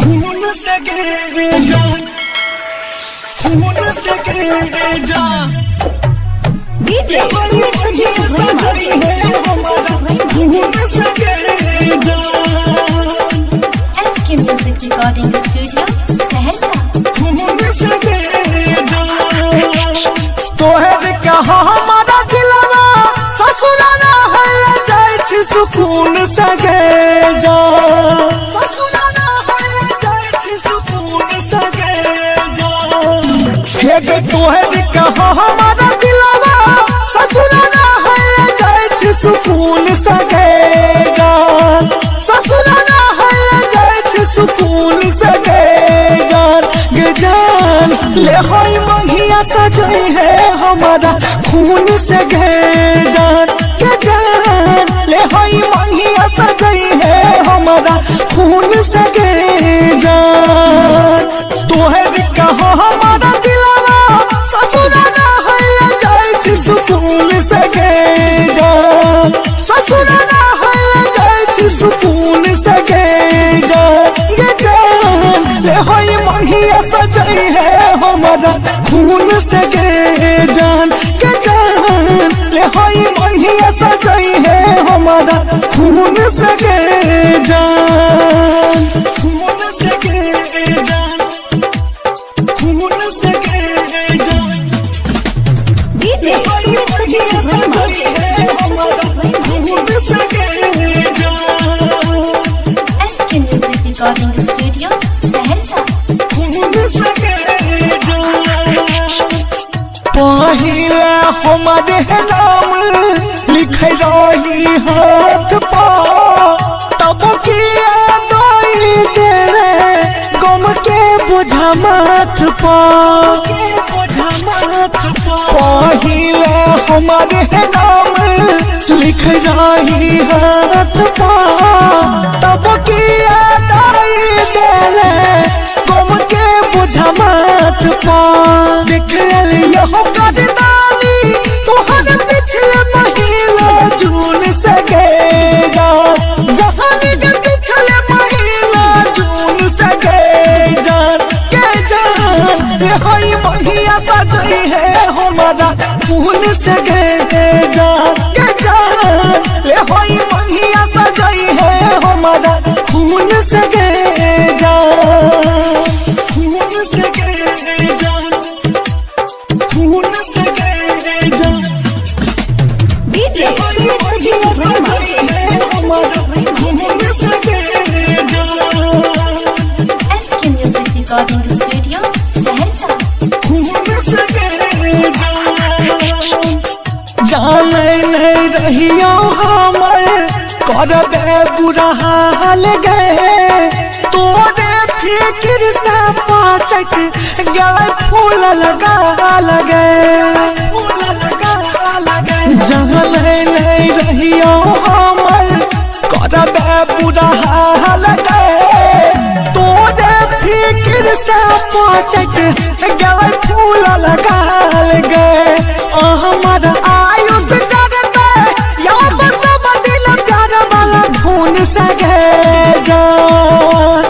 खून से गिरे जान, खून से गिरे जान। DJ Smith Sujeet Verma, खून से गिरे जान। SK Music Recording Studio, Saharsa. खून से गिरे जान। तोहर कहा हमारा दिलवा ससुराना है जाय छी सुकून से गे जान। ससुराना है जाय छी सुकून से गे जान। हे गे तोहर कहा हमारा दिलवा ससुराना है जाय छी सुकून से गे जान। ससुराना है जाय छी सुकून से गे जान। गे जान ले होई मंगिया सजई है हमारा खून से गे जान। गे जान ले होई मंगिया सजई है हमारा खून से गे जान। तोहर कहो हमारा दिलवा ससुराना है जाय छी सुकून से गे जान। ससुराना है जाय छी सुकून से गे जान। गे जान ले होई मंगिया सजई है हमारा खून से गे जान। गे जान ले होई मंगिया सजई है हमारा खून से गे जान। खून से गे जान, खून से गे जान। DJ Smith Sujeet Verma, खून से गे जान। SK Music Recording Studio, Saharsa. पहिले हमारे नाम लिख रही हाथ पा तब किया दई दे गम के बोझा माथ पा। पहिले हमारे नाम लिख रही हाथ पा तब किया दई दे गम के बोझा माथ पा। देख लियो कददानी तोहर पिछले महीना जून से गे जान। जहानी के पिछले महीना जून से गे जान। गे जान ये होई मंगिया सजई है हमारा खून से गे जान। गे जान ये होई मंगिया सजई है हमारा खून से गे जान। खून से गे जान, खून से गे जान। DJ Smith Sujeet Verma, खून से गे जान। SK Music Recording Studio, Saharsa. जाने नहीं रहियो हमर करबे बुरा हाल गे तोरे फिक्र से पाचक गए फूल लगा लगे। जाने नहीं रहियो हमर करबे बुरा हाल गे तोरे फिक्र से पाचक गए फूल लगा लगे। हमार आयुष जगते याद सब दिन प्यार वाला खून से गे जान।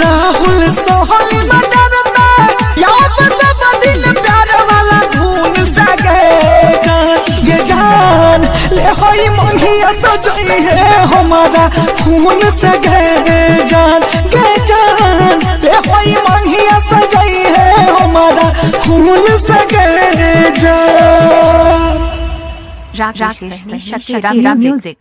राहुल सोहल में डरते याद सब दिन प्यार वाला खून से गे जान। ये जान ले होई मंगिया सजई है हमारा खून से गे जान। गे जान ले होई मंगिया सजई है हमारा खून से गे जान। राकेश शक्ति म्यूजिक।